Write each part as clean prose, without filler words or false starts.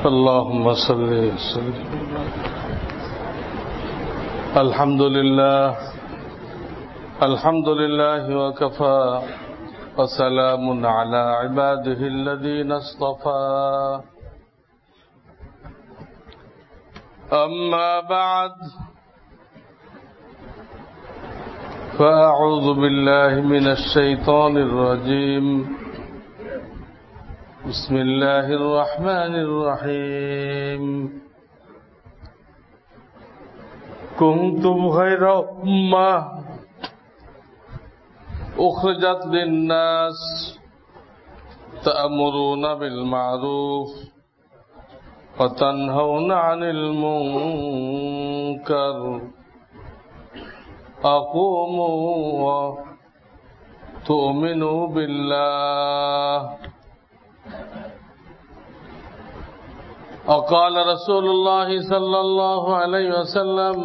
اللهم صل وسلم. الحمد لله وكفى وسلام على عباده الذين اصطفى. أما بعد فأعوذ بالله من الشيطان الرجيم. بسم الله الرحمن الرحيم. كنتم خير أمة أخرجت للناس تأمرون بالمعروف وتنهون عن المنكر أقوموا وتؤمنوا بالله. وقال رسول الله صلى الله عليه وسلم: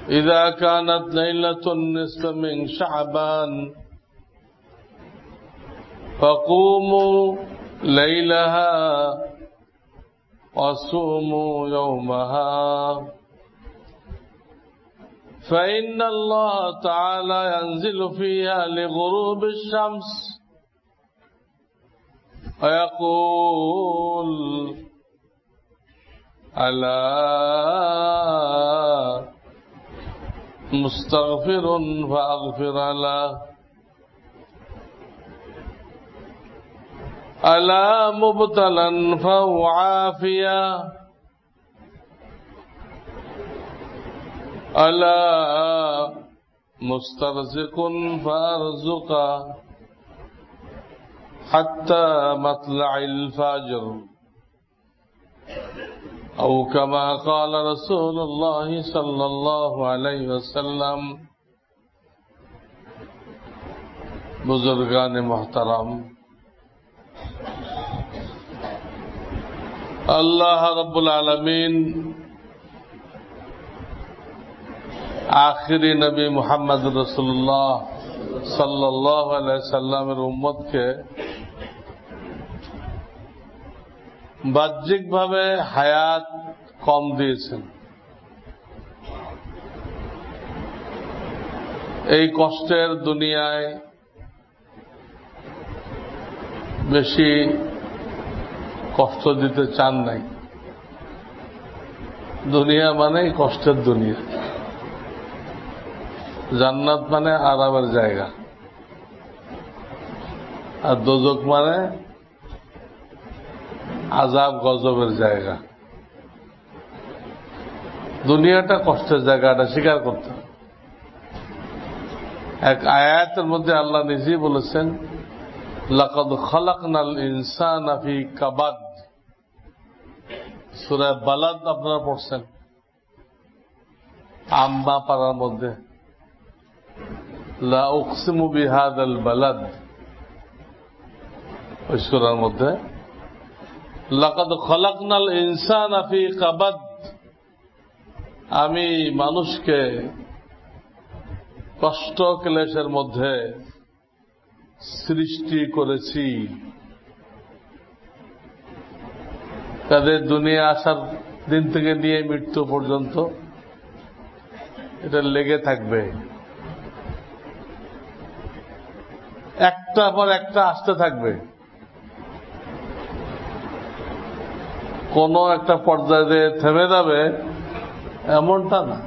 إذا كانت ليلة النصف من شعبان فقوموا ليلها وصوموا يومها، فإن الله تعالى ينزل فيها لغروب الشمس ويقول: ألا مستغفر فأغفر له، ألا مبتلا فهو عافية، ألا مسترزق فأرزقه حتى مطلع الفجر، أو كما قال رسول الله صلى الله عليه وسلم. बुजुर्गान मोहतरम, अल्लाह रब्बुल आलमीन आखिरी नबी मुहम्मद रसूलुल्लाह सल्लल्लाहु अलैहि वसल्लमेर उम्मत के বাহ্যিক ভাবে হায়াত কম দিয়েছেন। এই কষ্টের দুনিয়ায় বেশি কষ্ট দিতে চান নাই। দুনিয়া মানে কষ্টের দুনিয়া, জান্নাত মানে আরামের জায়গা, আর দোজখ মানে আযাব গজবের জায়গা। দুনিয়াটা কষ্টের জায়গাটা স্বীকার করতে হবে। এক আয়াতের মধ্যে আল্লাহ নিজেই বলেছেন, লাকাদ খালাকনাল ইনসানা ফি কাবাদ। সূরা বালাদ আপনারা পড়ছেন আম্মা পারার মধ্যে, লা উকসিমু বিহাদাল বালাদ, ওই সূরার মধ্যে লাকাদ খালাকনাল ইনসানা ফি কাবাদ, আমি মানুষকে কষ্ট ক্লেশের মধ্যে সৃষ্টি করেছি। তাদের দুনিয়া আসার দিন থেকে নিয়ে মৃত্যু পর্যন্ত এটা লেগে থাকবে, একটা পর একটা আসতে থাকবে। কোন একটা পর্যায়ে থেমে যাবে এমনটা না,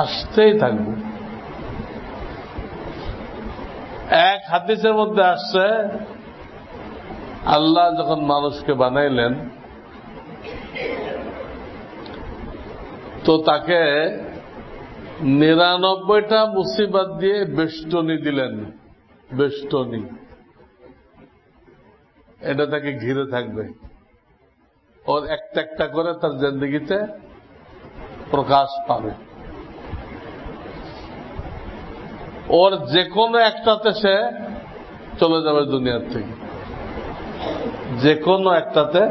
আসতেই থাকবে। এক হাদিসের মধ্যে আসছে, আল্লাহ যখন মানুষকে বানাইলেন তো তাকে 99টা মুসিবত দিয়ে বেষ্টনী দিলেন। বেষ্টনী, এটা তাকে ঘিরে থাকবে। ওর একটা একটা করে তার জিন্দেগিতে প্রকাশ পাবে। ওর যে কোনো একটাতে সে চলে যাবে দুনিয়ার থেকে, যে কোনো একটাতে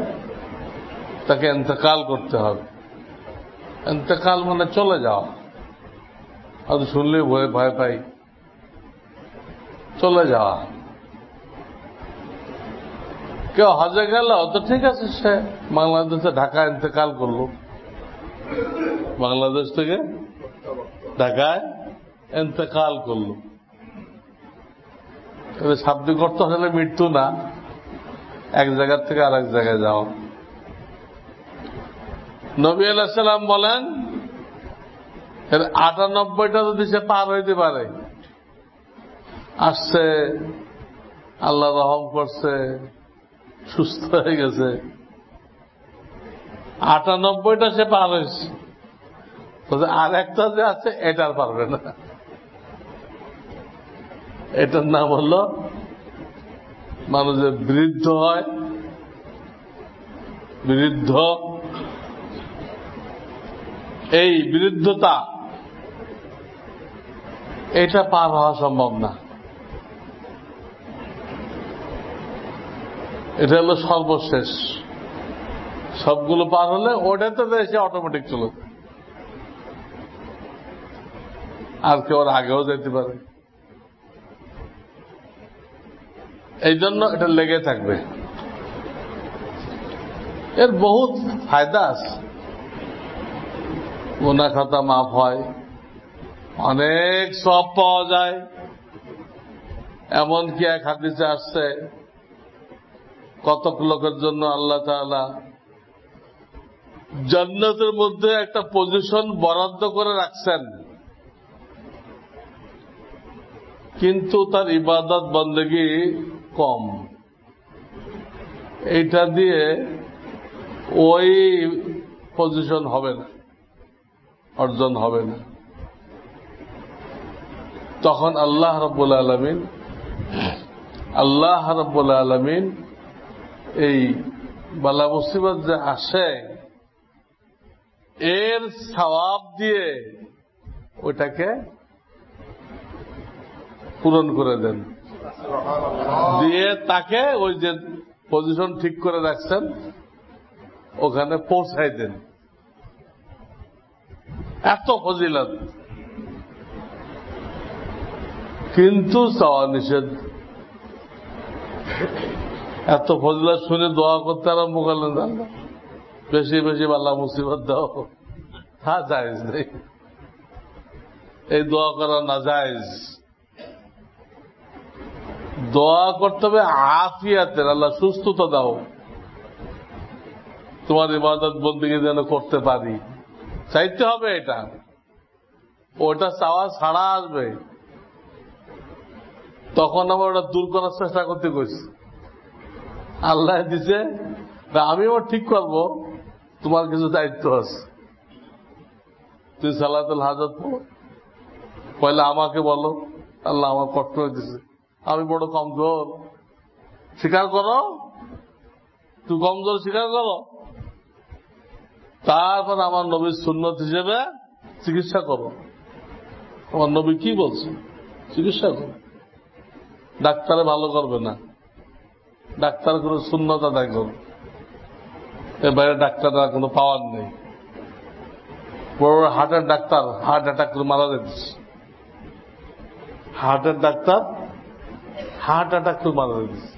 তাকে ইন্তেকাল করতে হবে। ইন্তেকাল মানে চলে যাওয়া। আর শুনলে ভয় পাই, চলে যাওয়া। কেউ হজে গেল তো ঠিক আছে, সে বাংলাদেশে ঢাকা ইন্তেকাল করলো, বাংলাদেশ থেকে ঢাকায় ইন্তেকাল করলো। শাব্দিক অর্থ হলে মৃত্যু না, এক জায়গা থেকে আরেক জায়গায় যাও। নবী আলাইহিস সালাম বলেন, এর ৯৮টা যদি সে পার হইতে পারে, আসছে, আল্লাহ রহম করছে, সুস্থ হয়ে গেছে, ৯৮টা সে পার হয়েছে, আর একটা যে আছে এটার পারবে না। এটার নাম হল মানুষ যে বৃদ্ধ হয়, বৃদ্ধ, এই বৃদ্ধতা এটা পার হওয়া সম্ভব না। এটা হলো সর্বশেষ। সবগুলো পার হলে ওটাতে এসে অটোমেটিক চলে, আর কেউ আগেও যেতে পারে। এই জন্য এটা লেগে থাকবে। এর বহুত ফায়দা আছে, গুনাহ খাতা মাফ হয়, অনেক সওয়াব পাওয়া যায়। এমনকি এক হাদিসে আসছে, কতক লোকের জন্য আল্লাহ তাআলা জান্নাতের মধ্যে একটা পজিশন বরাদ্দ করে রাখছেন, কিন্তু তার ইবাদত বন্দেগী কম। এইটা দিয়ে ওই পজিশন হবে না, অর্জন হবে না। তখন আল্লাহ রাব্বুল আলামিন এই বালা মুসিবত যে আসে এর সওয়াব দিয়ে ওটাকে পূরণ করে দেন, দিয়ে তাকে ওই যে পজিশন ঠিক করে রাখছেন ওখানে পৌঁছাই দেন। এত ফজিলত, কিন্তু চাওয়া নিষেধ। এত ফজিলত শুনে দোয়া করতে আরম্ভ করলেন, আল্লাহ বেশি বেশি বালা মুসিবত দাও, হ্যাঁ জায়েজ নেই, এই দোয়া করা না জায়েজ। দোয়া করতে হবে আফিয়াতের, আল্লাহ সুস্থতা দাও, তোমার ইবাদত বন্দেগী যেন করতে পারি, চাইতে হবে। এটা ওটা চাওয়া ছাড়া আসবে, তখন আমার ওটা দূর করার চেষ্টা করতে কইছি। আল্লাহ দিছে, আমি ওর ঠিক করব, তোমার কিছু দায়িত্ব আছে। তুই সালাতুল হাজাত পয়লা আমাকে বলো, আল্লাহ আমার কষ্ট হয়ে দিছে, আমি বড় কমজোর, স্বীকার করো, তুই কমজোর স্বীকার করো, তারপর আমার নবীর সুন্নত হিসেবে চিকিৎসা করো। আমার নবী কি বলছে? চিকিৎসা করো। ডাক্তারে ভালো করবে না, ডাক্তার করে সুন্নত আদায় করো, এর বাইরে ডাক্তাররা কোনো পাওয়ার নেই। বড় হার্টের ডাক্তার হার্ট অ্যাটাক করে মারা যাচ্ছে, হার্টের ডাক্তার হার্ট অ্যাটাক করে মারা যাচ্ছে,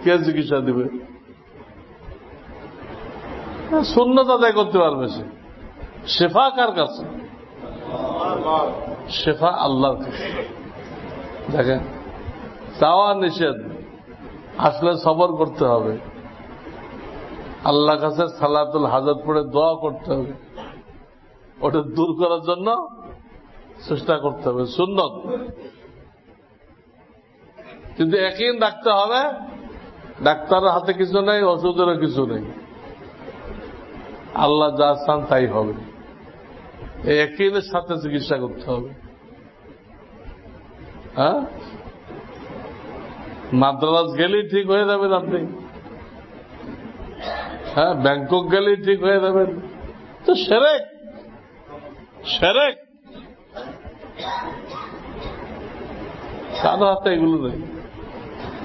কে চিকিৎসা দিবে? সুন্নত আদায় করতে পারবে সে। শেফা কার কাছে? শেফা আল্লাহর কাছে। দেখেন, চাওয়া নিষেধ, আসলে সবর করতে হবে, আল্লাহর কাছে সালাতুল হাজাত পড়ে দোয়া করতে হবে, ওটা দূর করার জন্য চেষ্টা করতে হবে, সুন্নত। কিন্তু ইয়াকিন রাখতে হবে, ডাক্তারের হাতে কিছু নেই, ওষুধেরও কিছু নেই, আল্লাহ যা চান তাই হবে। এই ইয়াকিনের সাথে চিকিৎসা করতে হবে। হ্যাঁ, মাদ্রাজ গেলেই ঠিক হয়ে যাবেন আপনি, হ্যাঁ, ব্যাংকক গেলেই ঠিক হয়ে যাবেন, তো শিরক, শিরক। কারো হাতে এগুলো নেই।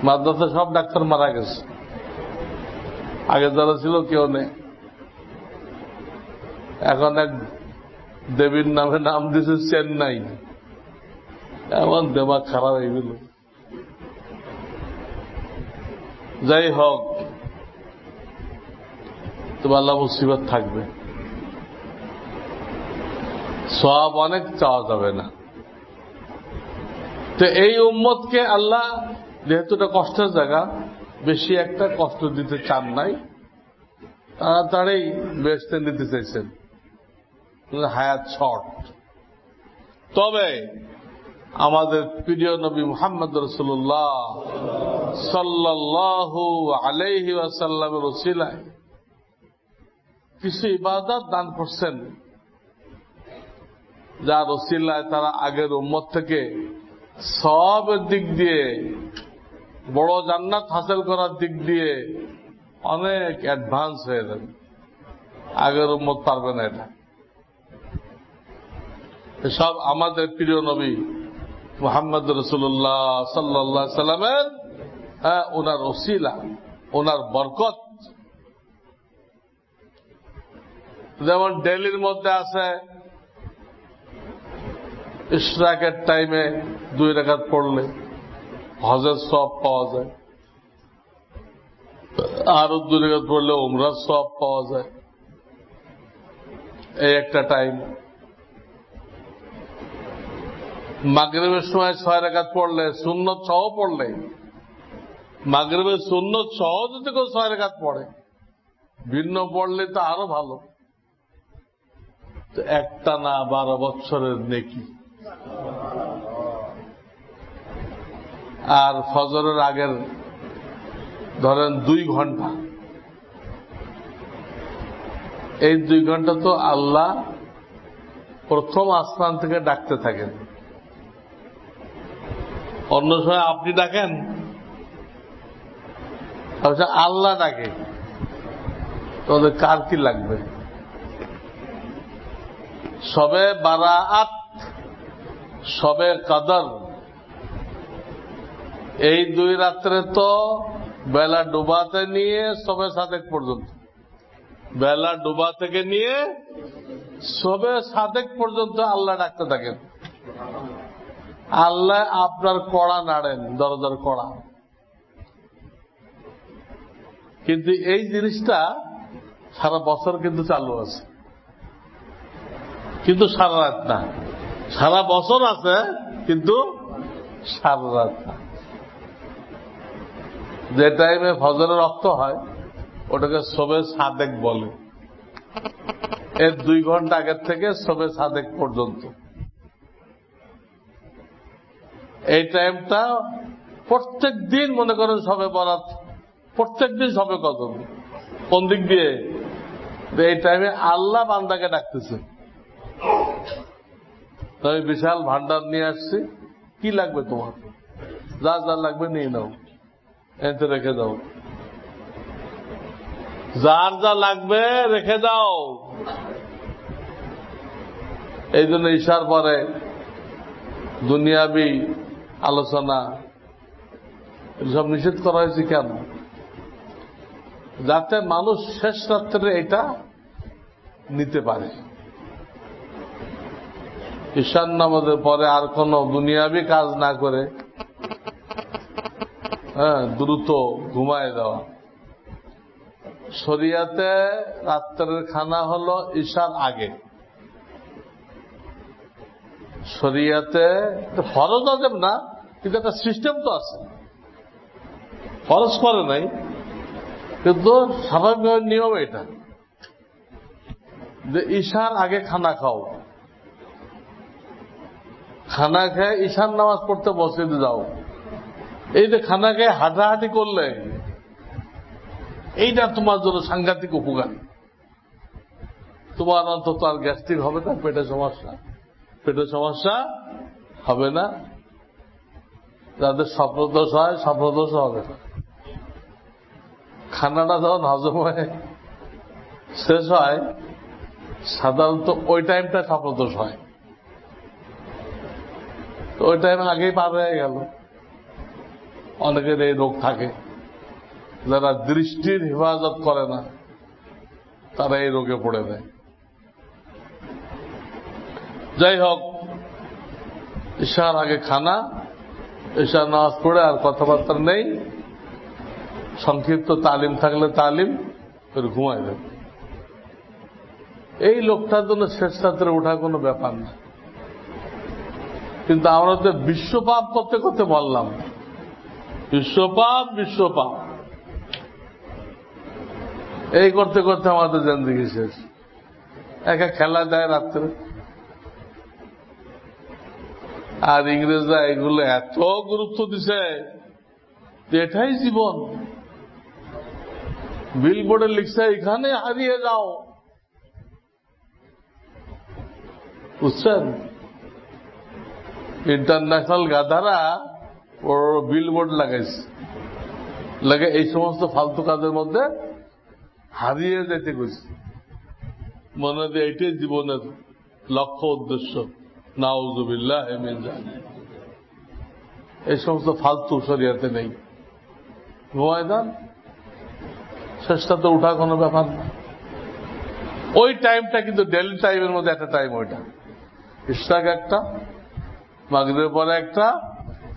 মাদ্রাসা সব ডাক্তার মারা গেছে, আগে যারা ছিল কেউ নেই। এখন এক দেবীর নামে নাম দিয়েছে চেন্নাই, এমন দেমাগ খারাপ এগুলো। যাই হোক, তো আল্লাহ মুসিবত থাকবে, সওয়াব অনেক চাওয়া যাবে না। তো এই উম্মতকে আল্লাহ যেহেতু এটা কষ্টের জায়গা, বেশি একটা কষ্ট দিতে চান নাই, তাড়াতাড়ি বেহেশতে নিতে চাইছেন, হায়াত শর্ট। তবে আমাদের প্রিয় নবী মুহাম্মদ রাসূলুল্লাহ সাল্লাল্লাহু আলাইহি ওয়াসাল্লামের ওসিলায় কিছু ইবাদত দান করছেন, যার ওসিলায় তারা আগের উম্মত থেকে সওয়াবের দিক দিয়ে, বড় জান্নাত হাসিল করার দিক দিয়ে অনেক অ্যাডভান্স হয়ে যাবে। আগের উম্মত পারবে না এটা। সব আমাদের প্রিয় নবী মুহাম্মদ রাসূলুল্লাহ সাল্লাল্লাহু আলাইহি সাল্লামের ওনার ওসিলা, ওনার বরকত। যেমন ডেইলির মধ্যে আছে ইশরাকের টাইমে 2 রাকাত পড়লে হজের সওয়াব পাওয়া যায়, আরো 2 রাকাত পড়লে উমরার সওয়াব পাওয়া যায়। এই একটা টাইম। মাগরিবের সময় 6 রাকাত পড়লে, সুন্নত সহ পড়লে, মাগরিবের সুন্নত সহ যদি কেউ 6 রাকাত পড়ে, ভিন্ন পড়লে তো আরো ভালো। তো একটা না 12 বছরের নেকি। আর ফজরের আগের ধরেন 2 ঘন্টা, এই 2 ঘন্টা তো আল্লাহ প্রথম আসমান থেকে ডাকতে থাকেন। অন্য সময় আপনি ডাকেন, আল্লাহ ডাকে, তাহলে কার কি লাগবে? শবে বারাআত, শবে কদর, এই 2 রাত্রে তো বেলা ডুবাতে নিয়ে শবে সাদেক পর্যন্ত, বেলা ডুবা থেকে নিয়ে শবে সাদেক পর্যন্ত আল্লাহ ডাকতে থাকেন। আল্লাহ আপনার কড়া নাড়েন, দরজার কড়া। কিন্তু এই জিনিসটা সারা বছর কিন্তু চালু আছে, কিন্তু সারা রাত না। সারা বছর আছে কিন্তু সারা রাত না। যে টাইমে ফজরের রক্ত হয় ওটাকে শবে সাদেক বলে। এর 2 ঘন্টা আগের থেকে শবে সাদেক পর্যন্ত এই টাইমটা প্রত্যেক দিন মনে করেন শবে বরাত, প্রত্যেক দিন শবে কদর। কোন দিক দিয়ে? এই টাইমে আল্লাহ বান্দাকে ডাকতেছে, আমি বিশাল ভান্ডার নিয়ে আসছি, কি লাগবে তোমার? যা যা লাগবে নিয়ে নাও, এতে রেখে দাও, যার যা লাগবে রেখে দাও। এই জন্য ঈশার পরে দুনিয়াবি আলোচনা সব নিষেধ করা হয়েছে। কেন? যাতে মানুষ শেষ রাত্রে এটা নিতে পারে। ঈশান নামাজের পরে আর কোন দুনিয়াবি কাজ না করে দ্রুত ঘুমায় দেওয়া। শরিয়াতে রাত্রের খানা হলো ঈশার আগে। শরিয়াতে ফরজ আজব না, কিন্তু একটা সিস্টেম তো আছে। ফরজ করে নাই, কিন্তু স্বাভাবিকভাবে নিয়ম এটা যে ঈশার আগে খানা খাও। খানা খেয়ে ঈশান নামাজ পড়তে বসে যাও। এই যে খানা খেয়ে হাঁটাহাঁটি করলে এইটা তোমার জন্য সাংঘাতিক উপকার। তোমার অন্তত আর গ্যাস্ট্রিক হবে না, পেটের সমস্যা হবে না। যাদের স্বপ্নদোষ হয়, স্বপ্নদোষ হবে না। খানাটা যখন হজম হয়ে শেষ হয়, সাধারণত ওই টাইমটা স্বপ্নদোষ হয়। তো ওই টাইম আগেই পার হয়ে গেল। অনেকের এই রোগ থাকে, যারা দৃষ্টির হেফাজত করে না তারা এই রোগে পড়ে যায়। যাই হোক, ঈশার আগে খানা, ঈশার নামাজ পড়ে আর কথাবার্তা নেই। সংক্ষিপ্ত তালিম থাকলে তালিম করে ঘুমায় দেবে। এই লোকটার জন্য শেষ রাত্রে ওঠা কোনো ব্যাপার না। কিন্তু আমরা তো বিশ্বপাপ করতে করতে বললাম, বিশ্বপাপ বিশ্বপাপ এই করতে করতে আমাদের জিন্দেগি শেষ। একা খেলা দেয় রাত্রে, আর ইংরেজরা এগুলো এত গুরুত্ব দিছে যে এটাই জীবন। বিলবোর্ডে লিখছে এখানে হারিয়ে যাও, বুঝছেন? ইন্টারন্যাশনাল গাধারা ওর বিলবোর্ড লাগাইছে, লাগে এই সমস্ত ফালতু কাজের মধ্যে হারিয়ে যেতে গেছে। মনে হয় এইটাই জীবনের লক্ষ্য উদ্দেশ্য। নাউযুবিল্লাহ মিন যালিক। এই সমস্ত ফালতু শরিয়াতে নেই। ঘুমায় যান, শেষটাতে উঠা কোনো ব্যাপার না। ওই টাইমটা কিন্তু ডেলি টাইমের মধ্যে একটা টাইম, ওইটা ইশরাক একটা, মাগরিবের পরে একটা,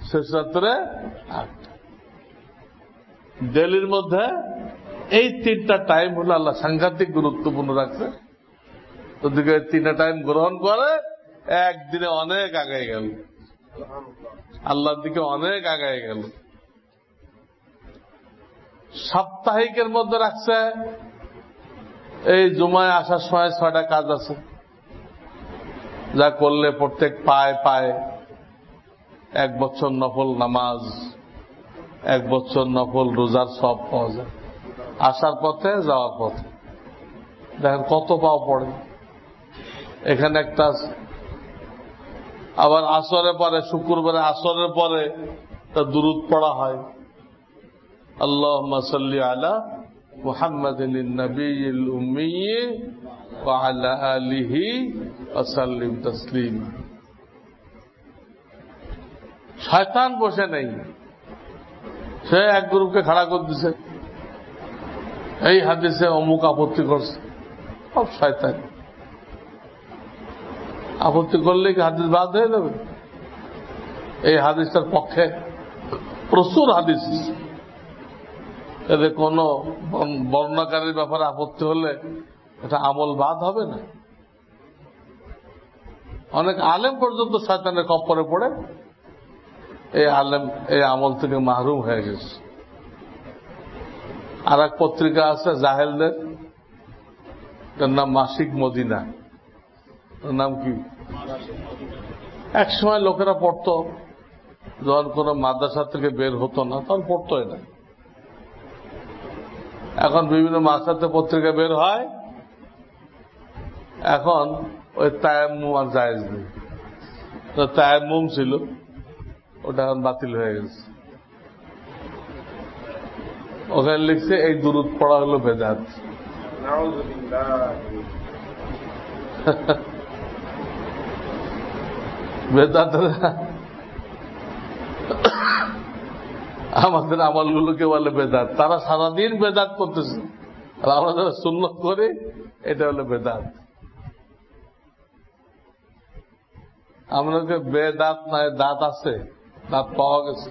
শেষ রাত্রে একটা। ডেলির মধ্যে এই তিনটা টাইম হলো আল্লাহ সাংঘাতিক গুরুত্বপূর্ণ রাখছে। ওদিকে তিনটা টাইম গ্রহণ করে একদিনে অনেক আগায় গেল, আল্লাহর দিকে অনেক আগায় গেল। সাপ্তাহিকের মধ্যে রাখছে এই জুমায় আসার সময় 6টা কাজ আছে, যা করলে প্রত্যেক পায়ে পায়ে 1 বছর নফল নামাজ, 1 বছর নফল রোজার সব পাওয়া যায়। আসার পথে যাওয়ার পথে দেখেন কত পাও পড়ে। এখানে একটা আছে। আবার আসরের পরে, শুক্রবারে আসরের পরে তা দুরূদ পড়া হয়, আল্লাহুম্মা সাল্লি আলা মুহাম্মাদিন নবিয়্যিল উম্মি ওয়া আলা আলিহি ওয়া সাল্লিম তাসলিমা। শয়তান বসে নেই, সে এক গ্রুপকে খাড়া করে দিছে, এই হাদিসে অমুক আপত্তি করছে। সব শয়তান। আপত্তি করলে কি হাদিস বাদ হয়ে যাবে? এই হাদিসটার পক্ষে প্রচুর হাদিস। এদের কোন বর্ণনাকারীর ব্যাপারে আপত্তি হলে এটা আমল বাদ হবে না। অনেক আলেম পর্যন্ত শয়তানের কপ্পরে পড়ে এই আলেম এই আমল থেকে মাহরুম হয়ে গেছে। আর এক পত্রিকা আছে জাহেলদের, তার নাম মাসিক মদিনা। ওর নাম কি? এক সময় লোকেরা পড়তো, যখন কোন মাদ্রাসা থেকে বের হতো না তখন পড়তো এটা। এখন বিভিন্ন মাদ্রাসাতে পত্রিকা বের হয়, এখন ওই তায়াম্মুম আর জায়েজ নেই। তো তায়াম্মুম ছিল, ওটা এখন বাতিল হয়ে গেছে। ওখানে লিখছে এই দুরূদ পড়া হলো বেদাত। বেদাতরা আমাদের আমলগুলোকে বলে বেদাত। তারা সারাদিন বেদাত করতেছে, আর আমরা যারা সুন্নত করি এটা হলো বেদাত। আমাদেরকে বেদাত নয়, দাঁত আছে, দাঁত পাওয়া গেছে।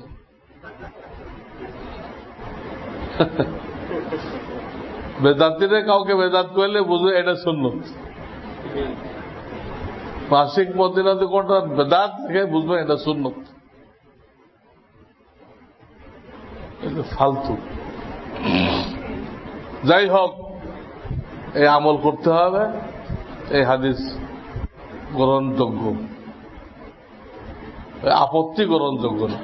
বেদাতিরে কাউকে বেদাত করলে বুঝবে এটা সুন্নত। মাসিক মদিনাতে কোনটা বেদাত দেখে বুঝবে এটা সুন্নত। ফালতু। যাই হোক, এই আমল করতে হবে, এই হাদিস গ্রহণযোগ্য, আপত্তি গ্রহণযোগ্য না।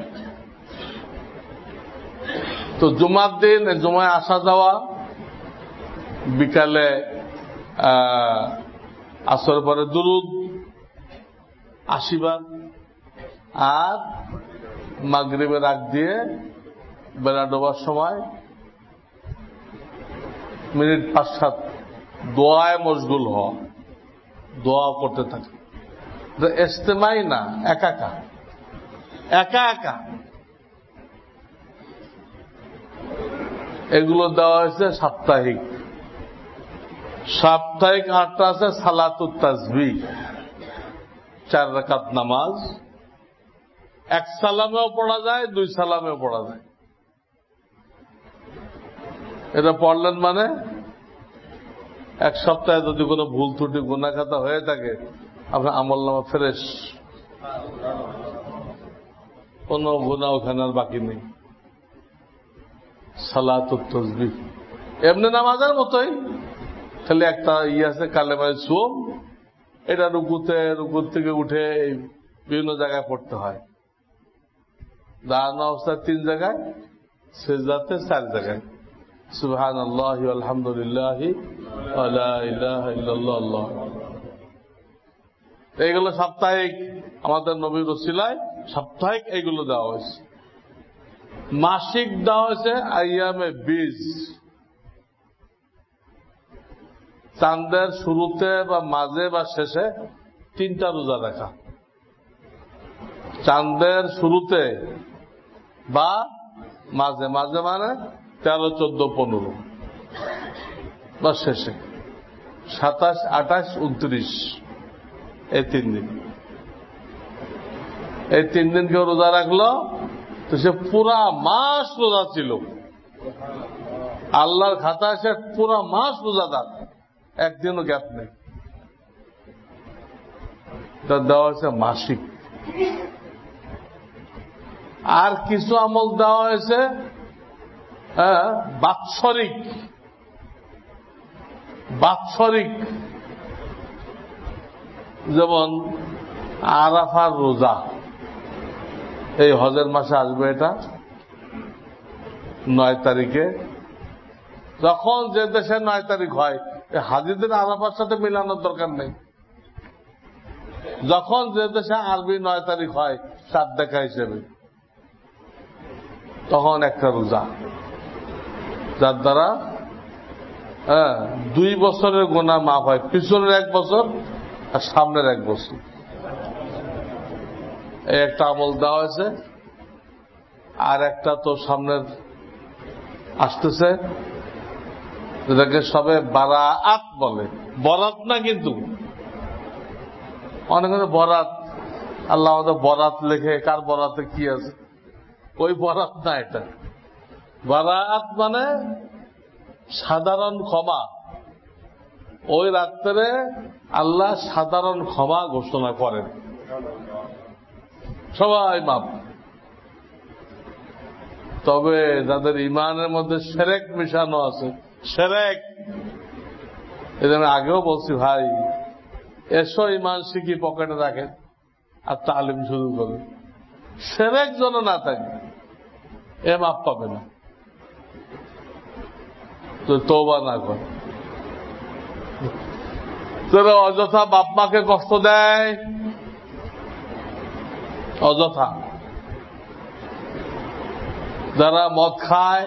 তো জুমার দিন জুমায় আসা যাওয়া, বিকালে আসর পরে দুরুদ 80 বার, আর মাগরিবের আগ দিয়ে বেলা ডোবার সময় মিনিট 5-7 দোয়ায় মশগুল হওয়া, দোয়া করতে থাকে। ইজতেমাই না, একা একা একা একা। এগুলো দেওয়া হয়েছে সাপ্তাহিক। সাপ্তাহিক 8টা আছে সালাতুত তাসবিহ, 4 রাকাত নামাজ, 1 সালামেও পড়া যায়, 2 সালামেও পড়া যায়। এটা পড়লেন মানে এক সপ্তাহে যদি কোনো ভুল ত্রুটি গুনাহ খাতা হয়ে থাকে আপনার আমলনামা ফ্রেশ, কোনো গুনাহ ওখানে আর বাকি নেই। সালাতুত তাসবিহ এমনি নামাজের মতোই, খালি একটা আছে কালেমায়ে সুম, এটা রুকুর থেকে উঠে বিভিন্ন জায়গায় পড়তে হয়। দাঁড়ানো অবস্থায় 3 জায়গায়, সিজদাতে 4 জায়গায়। সুবহানাল্লাহি আলহামদুলিল্লাহি ওয়া লা ইলাহা ইল্লাল্লাহ আল্লাহু আকবার। এইগুলো সাপ্তাহিক, আমাদের নবীর ওসিলায় সাপ্তাহিক এইগুলো দেওয়া হয়েছে। মাসিক দেওয়া হয়েছে আইয়ামে 20, চাঁদের শুরুতে বা মাঝে বা শেষে 3টা রোজা রাখা। চাঁদের শুরুতে বা মাঝে মাঝে মানে 13, 14, 15 বা শেষে 27, 28, 29, এই 3 দিন। এই 3 দিন কেউ রোজা রাখলো তো সে পুরা মাস রোজা ছিল। আল্লাহর খাতায় সে পুরা মাস রোজাদার, একদিনও গ্যাপ নেই। তার দেওয়া হয়েছে মাসিক। আর কিছু আমল দেওয়া হয়েছে বাৎসরিক, যেমন আরাফার রোজা, এই হজের মাসে আসবে, এটা 9 তারিখে। যখন যে দেশে 9 তারিখ হয়, হাজিদের আরাফার সাথে মিলানোর দরকার নেই। যখন যে দেশে আরবি 9 তারিখ হয় চাঁদ দেখা হিসেবে, তখন একটা রোজা, যার দ্বারা 2 বছরের গুনাহ মাফ হয়, পিছনের 1 বছর আর সামনের 1 বছর। এই একটা আমল দেওয়া হয়েছে। আর একটা তো সামনের আসতেছে, যেটাকে সবে বারাআত বলে। বরাত না, কিন্তু অনেকে বরাত, আল্লাহ আমাদের বরাত লেখে, কার বরাতে কি আছে, ওই বরাত না। এটা বারাআত মানে সাধারণ ক্ষমা। ওই রাত্রে আল্লাহ সাধারণ ক্ষমা ঘোষণা করেন, সবাই মাপ। তবে যাদের ইমানের মধ্যে শিরক মিশানো আছে, শিরক, এই জন্য আগেও বলছি, ভাই এসো ইমান শিখি পকেটে রাখেন আর তালিম শুরু করুন। শিরক যেন না থাকে, এ মাপ পাবে না, তো তওবা না করে। তোরা অযথা বাপ মাকে কষ্ট দেয়, অযথা। যারা মদ খায়,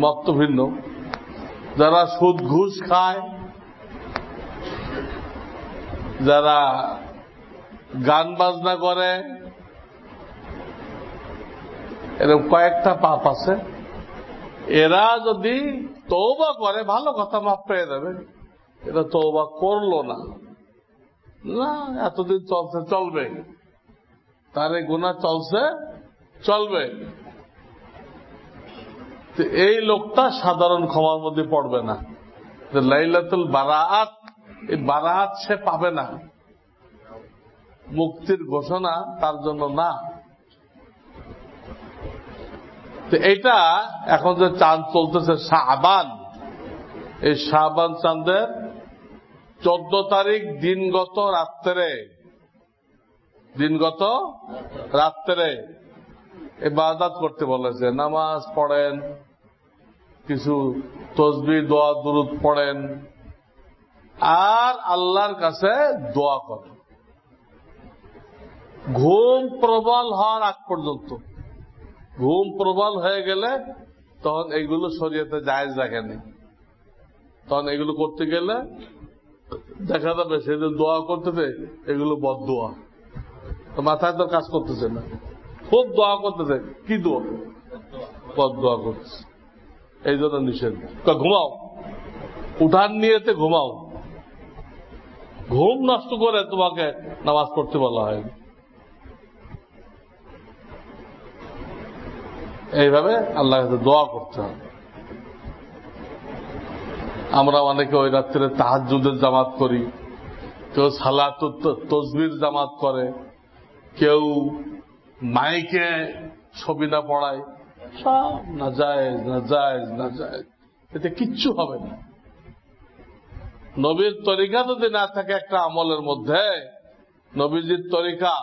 মদ তো ভিন্ন, যারা সুদ ঘুষ খায়, যারা গান বাজনা করে, এরকম কয়েকটা পাপ আছে। এরা যদি তওবা করে, ভালো কথা, মাফ পেয়ে যাবে। এরা তওবা করলো না, এতদিন চলছে, চলবে, তার এই গুনাহ চলছে, চলবে। এই লোকটা সাধারণ ক্ষমার মধ্যে পড়বে না। লাইলাতুল বারাআত, এই বারাআত সে পাবে না, মুক্তির ঘোষণা তার জন্য না। তো এইটা এখন যে চাঁদ চলতেছে শাবান, এই শাবান চাঁদের 14 তারিখ দিনগত রাত্রে ইবাদত করতে বলেছে। নামাজ পড়েন, কিছু তসবিহ, দোয়া, দুরূদ পড়েন, আর আল্লাহর কাছে দোয়া করেন ঘুম প্রবল হওয়ার আগ পর্যন্ত। ঘুম প্রবল হয়ে গেলে তখন এইগুলো শরীয়তে জায়েজ রাখেনি। তখন এগুলো করতে গেলে দেখা যাবে সেদিন দোয়া করতেছে, এগুলো বদদোয়া, মাথায় তো কাজ করতেছে না, খুব দোয়া করতেছে। কি দোয়া? বদদোয়া করতেছে। এই জন্য নিষেধ। ঘুমাও, উঠান নিয়েতে ঘুমাও, ঘুম নষ্ট করে তোমাকে নামাজ পড়তে বলা হয়। এইভাবে আল্লাহর কাছে দোয়া করতে হবে। আমরা অনেকে ওই রাত্রে তাহাজ্জুদের জামাত করি, কেউ সালাতুত তসবির জামাত করে, কেউ মাইকে ছবি না পড়ায়, সব নাজায়েজ নাজায়েজ নাজায়েজ, এতে কিচ্ছু হবে না। নবীর তরিকা যদি না থাকে একটা আমলের মধ্যে, নবীজির তরিকা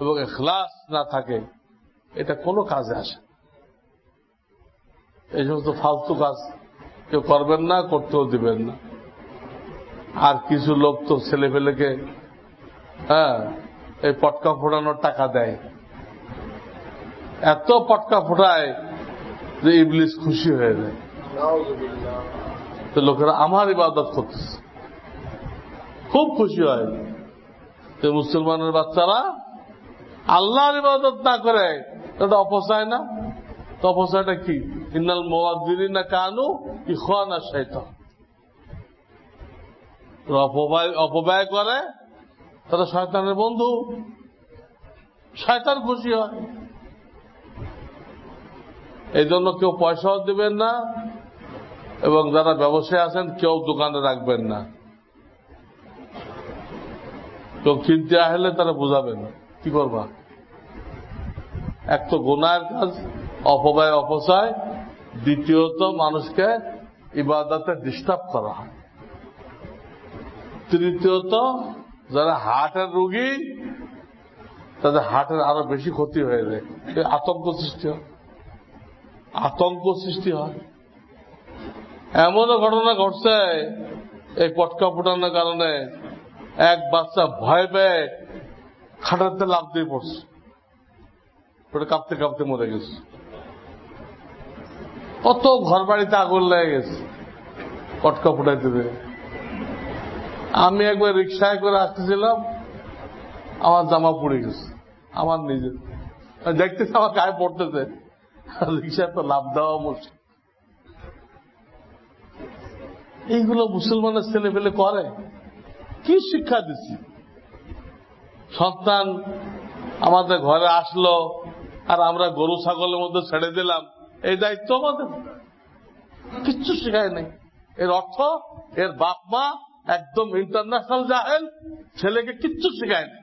এবং ইখলাস না থাকে, এটা কোনো কাজে আসে। এই সমস্ত ফালতু কাজ কেউ করবেন না, করতেও দিবেন না। আর কিছু লোক তো ছেলে পেলেকে এই পটকা ফোটানোর টাকা দেয়, এত পটকা ফোটায় যে ইবলিস খুশি হয়ে যায়। তো লোকেরা আমার ইবাদত করতেছে, খুব খুশি হয়। তো মুসলমানের বাচ্চারা আল্লাহর ইবাদত না করে এটা অপচয় না? তো অপচয়টা কি? ইন্নাল মুওয়াজ্জিরিনা কানু ইখওয়ানা শাইতান। অপব্যয় করে তারা শয়তানের বন্ধু, শয়তান খুশি হয়। এই জন্য কেউ পয়সাও দিবেন না, এবং যারা ব্যবসায়ী আছেন কেউ দোকানে রাখবেন না। কেউ কিনতে আসলে তারা বুঝাবেন কি করবা। এক তো গুনাহের কাজ, অপব্যয় অপচয়, দ্বিতীয়ত মানুষকে ইবাদতে ডিস্টার্ব করা হয়, তৃতীয়ত যারা হার্টের রোগী তাদের হার্টের আরো বেশি ক্ষতি হয়ে যায়, আতঙ্ক সৃষ্টি হয়, আতঙ্ক সৃষ্টি হয়। এমনও ঘটনা ঘটছে এই পটকা ফোটানোর কারণে, এক বাচ্চা ভয় পেয়ে খাটাতে লাফ দিয়ে পড়ছে, ওটা কাঁপতে কাঁপতে মরে গেছে। কত ঘর বাড়িতে আগুন লেগে গেছে পটকা ফুটাইতে দেবে। আমি একবার রিক্সায় করে আসতেছিলাম, আমার জামা পুড়ে গেছে, আমার নিজের। দেখতেছি আমার গায়ে পড়তেছে, রিক্সায় তো লাভ দেওয়া মুশকিল। এইগুলো মুসলমানের ছেলে পেলে করে, কি শিক্ষা দিচ্ছি? সন্তান আমাদের ঘরে আসলো আর আমরা গরু ছাগলের মধ্যে ছেড়ে দিলাম, এই দায়িত্ব আমাদের? কিচ্ছু শেখায় নাই। এর অর্থ এর বাপ মা একদম ইন্টারন্যাশনাল জাহেল, ছেলেকে কিচ্ছু শেখায় না।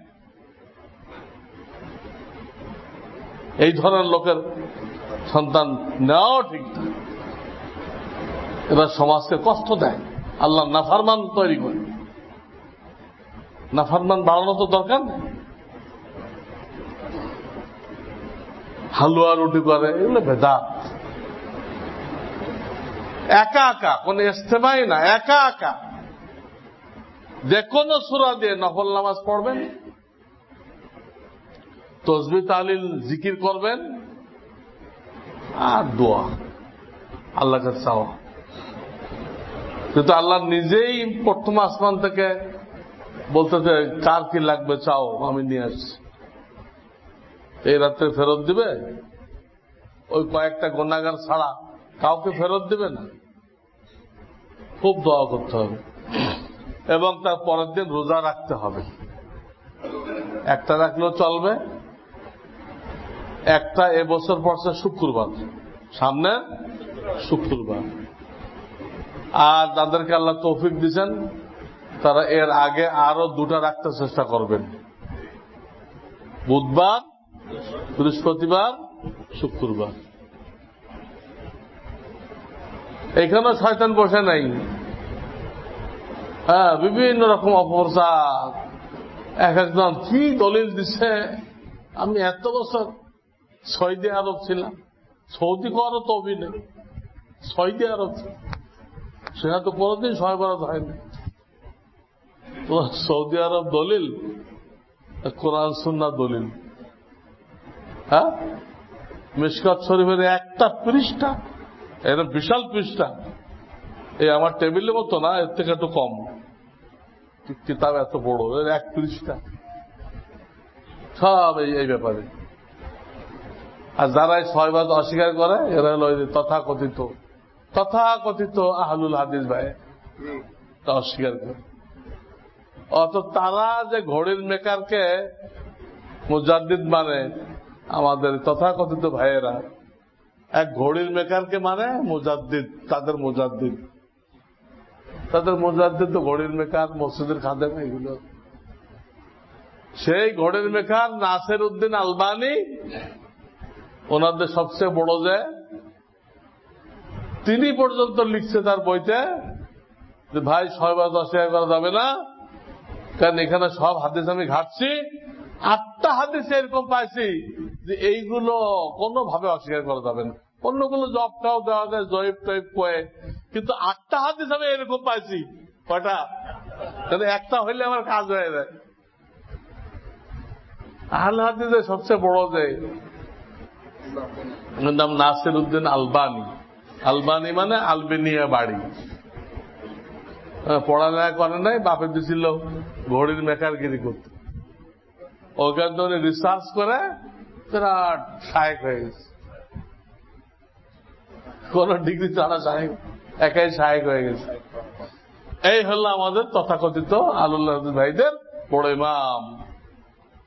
এই ধরনের লোকের সন্তান নেওয়াও ঠিক না। এবার সমাজকে কষ্ট দেয়, আল্লাহ নাফরমান তৈরি করে। নাফরমান বাড়ানো তো দরকার নেই। হালুয়া রুটি করে, এগুলো বেদাত। একা একা, কোন ইস্তেমাই না, একা একা যে কোনো সূরা দিয়ে নফল নামাজ পড়বেন, তসবিহ তাহলিল জিকির করবেন, আর দোয়া আল্লাহর কাছে চাওয়া। কিন্তু আল্লাহ নিজেই প্রথম আসমান থেকে বলতেছে, কার কি লাগবে চাও, আমি নিয়ে আসছি। এই রাত্রে ফেরত দিবে? ওই কয়েকটা গুনাহগার ছাড়া কাউকে ফেরত দিবে না। খুব দোয়া করতে হবে, এবং তার পরের দিন রোজা রাখতে হবে। একটা রাখলেও চলবে, একটা এবছর পড়ছে শুক্রবার, সামনে শুক্রবার। আর যাদেরকে আল্লাহ তৌফিক দিচ্ছেন তারা এর আগে আরো দুটা রাখতে চেষ্টা করবেন, বুধবার, বৃহস্পতিবার, শুক্রবার। এখানেও শয়তান বসে নাই। বিভিন্ন রকম অপপ্রচার, এক একজন কি দলিল দিচ্ছে। আমি এত বছর সৌদি আরব ছিলাম, সৌদি করো তো অভিনয়, সৌদি আরব সেখানে তো কোনোদিন শবে বরাত হয়নি। সৌদি আরব দলিল, কোরআন সুন্নাহ দলিল। মিশকাত শরীফের একটা পৃষ্ঠা, এরকম বিশাল পৃষ্ঠা, এই আমার টেবিলের মতো না, এর থেকে একটু কম কিতাব, এত বড়, এর এক পৃষ্ঠা, সব এই ব্যাপারে। আর যারা এই ছয়বাদ অস্বীকার করে এরা হল তথাকথিত আহলুল হাদিস ভাই, তা অস্বীকার করে। অত তারা যে ঘড়ির মেকারকে মুজাদ্দিদ মানে আমাদের তথাকথিত ভাইয়েরা, এক ঘড়ির মেকারকে মানে মুজাদ্দিদ, তাদের মুজাদ্দিদ তো ঘড়ির মেকার, মসজিদের খাদেম, এগুলো। সেই ঘড়ির মেকার নাসির উদ্দিন আলবানী, ওনাদের সবচেয়ে বড়, যে তিনি পর্যন্ত লিখছে তার বইতে যে ভাই সহবাদ অস্বীকার করা যাবে না, কারণ এখানে সব হাদিস আমি ঘাটছি, 8টা হাদিস এরকম পাইছি যে এইগুলো কোনোভাবে অস্বীকার করা যাবে না। অন্যগুলো জবটাও দেওয়া যায়, জয়েব টয়েব কয়ে, কিন্তু 8টা হাদিস আমি এরকম পাইছি। কয়টা? একটা হইলে আমার কাজ হয়ে যায়। আহলে হাদিসের সবচেয়ে বড় যে নাম নাসির উদ্দিন আলবানী। আলবানী মানে আলবেনিয়া বাড়ি। পড়ালেখা করে নাই, বাপে দিছিল ঘড়ির মেকারগিরি করতে। ওখান থেকে রিসার্চ করে বিরাট শায়েক হয়ে গেছে। কোন ডিগ্রি ছাড়া শায়েক, একাই শায়েক হয়ে গেছে। এই হলো আমাদের তথাকথিত আলুল্লাহ ভাইদের বড় ইমাম।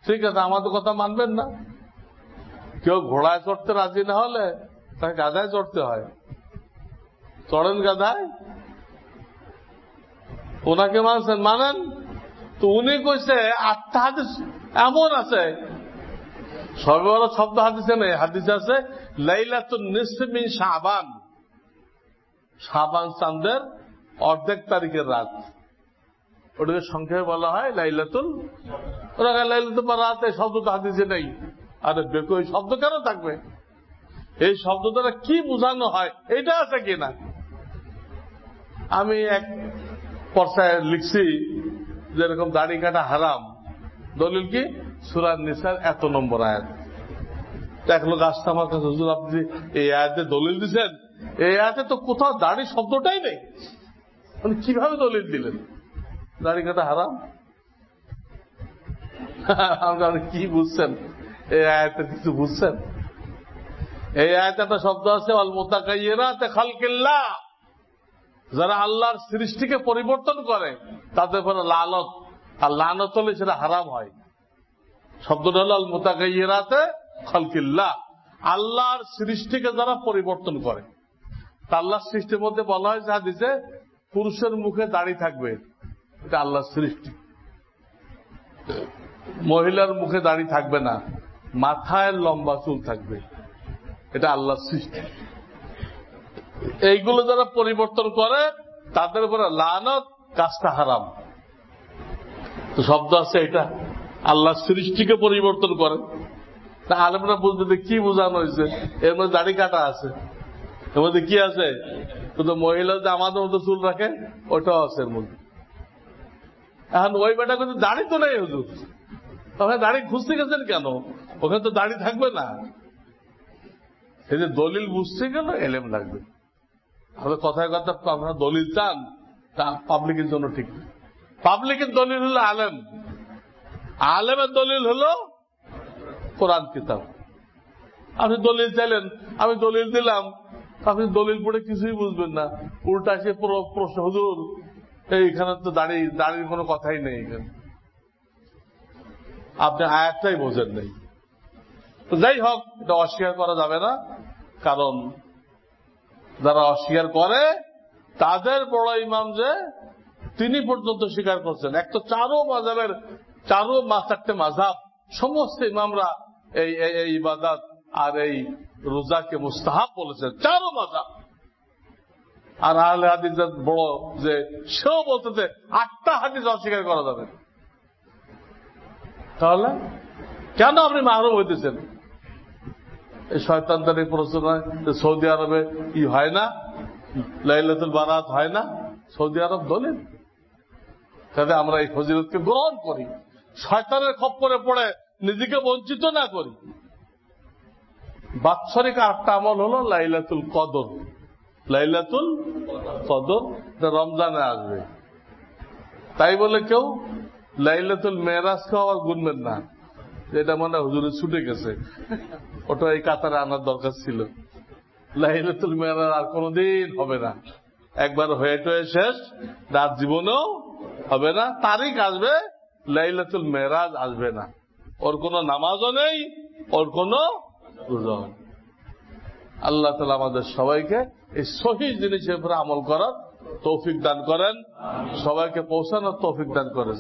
ঠিক আছে, আমাদের কথা মানবেন না। কেউ ঘোড়ায় চড়তে রাজি না হলে তাকে গাধায় চড়তে হয়। চড়েন গাধায়, ওনাকে মানছেন, মানেন তো। উনি কইছে 8টা হাদিস এমন আছে, সবে বড় শব্দ হাদিসে নেই, হাদিস আছে লাইলাতুন নিসফি মিন শাবান, শাবান চাঁদের অর্ধেক তারিখের রাত, ওটাকে সংক্ষেপে বলা হয় লাইলাতুল। ওরা লাইলাতুল বারাত, এই শব্দটা হাদিসে নেই। আরে দেখো, এই শব্দ কেন থাকবে? এই শব্দ দ্বারা কি বোঝানো হয় এটা আছে কিনা? আমি এক পর্যায়ে লিখছি যেরকম দাড়ি কাটা হারাম, দলিল কি? সূরা নিসার এত নম্বর আয়াত। এক লোক আসছে আমার কাছে, হুজুর আপনি এই আয়াতে দলিল দিচ্ছেন, এই আয়াতে তো কোথাও দাড়ি শব্দটাই নেই, মানে কিভাবে দলিল দিলেন? দাড়ি কাটা হারাম। আপনি কি বুঝছেন এই আয়াতে? কিছু বুঝছেন? এই আয়াতে একটা শব্দ আছে আল মুতাকায়্যিরাতে খালকিল্লাহ, যারা আল্লাহর সৃষ্টিকে পরিবর্তন করে তাদের উপর লানত, আর লানত হলে সেটা হারাম হয়। শব্দটা হল আল মুতাকায়্যিরাতে খালকিল্লাহ, আল্লাহর সৃষ্টিকে যারা পরিবর্তন করে। আল্লাহর সৃষ্টির মধ্যে বলা হয়েছে হাদিসে, পুরুষের মুখে দাড়ি থাকবে, এটা আল্লাহর সৃষ্টি। মহিলার মুখে দাড়ি থাকবে না, মাথায় লম্বা চুল থাকবে, এটা আল্লাহর সৃষ্টি। এইগুলো যারা পরিবর্তন করে তাদের উপরে লানত, কাজটা হারাম। তো শব্দ আছে এটা, আল্লাহর সৃষ্টিকে পরিবর্তন করে। তা আলেমরা বুঝতে কি বোঝানো হয়েছে? এর মধ্যে দাড়ি কাটা আছে, এর মধ্যে কি আছে? কিন্তু মহিলা যে আমাদের মতো চুল রাখে ওটাও আছে এর মধ্যে। এখন ওই বেটা কিন্তু দাড়ি তো নেই হুজুর, ওখানে দাড়ি খুঁজতে গেছেন কেন? ওখানে তো দাড়ি থাকবে না। এই যে দলিল বুঝতে গেল এলেম লাগবে। আমাদের কথায় কথা আপনারা দলিল চান, তা পাবলিকের জন্য ঠিক না। পাবলিকের দলিল হলো আলেম, আলেমের দলিল হলো কোরআন কিতাব। আপনি দলিল চাইলেন, আমি দলিল দিলাম, আপনি দলিল পড়ে কিছুই বুঝবেন না, উল্টা সে প্রশ্ন, হুজুর এইখানে তো দাড়ির কোনো কথাই নেই, এখানে আপনি আয়াতটাই বোঝেন নেই। তো যাই হোক, এটা অস্বীকার করা যাবে না, কারণ যারা অস্বীকার করে তাদের বড় ইমাম যে তিনি পর্যন্ত স্বীকার করছেন। এক তো চারটে মাযহাব, সমস্ত ইমামরা এই ইবাদত আর এই রোজাকে মুস্তাহাব বলেছেন, চারো মাযহাব। আর আহলে হাদিসের বড় যে সেও বলতেছে 8টা হাদিস অস্বীকার করা যাবে। তাহলে কেন আপনি মাহরুম হইতেছেন? এই শয়তানদের এই প্রশ্ন, সৌদি আরবে ই হয় না, লাইলাতুল বারাত হয় না, সৌদি আরব দলিল। তাহলে আমরা এই ফজিলতকে গ্রহণ করি, শয়তানের খপ্পরে পড়ে নিজেকে বঞ্চিত না করি। বাৎসরিক 8টা আমল হলো লাইলাতুল কদর। লাইলাতুল কদর রমজানে আসবে, তাই বলে কেউ লাইলাতুল মেরাজকে আবার গুনবেন না, এটা মনে হয় হুজুরে ছুটে গেছে, ওটা এই কাতারে আনার দরকার ছিল। লাইলাতুল মেরাজ আর কোনদিন হবে না, একবার হয়ে টয়ে শেষ, রাত জীবনেও হবে না। তারিখ আসবে, লাইলাতুল মেরাজ আসবে না, ওর কোন নামাজও নেই, ওর কোন রোজাও নেই। আল্লাহ তাআলা আমাদের সবাইকে এই সহিহ জিনিসের উপর আমল করার তৌফিক দান করেন, সবাইকে পৌঁছানোর তৌফিক দান করেন।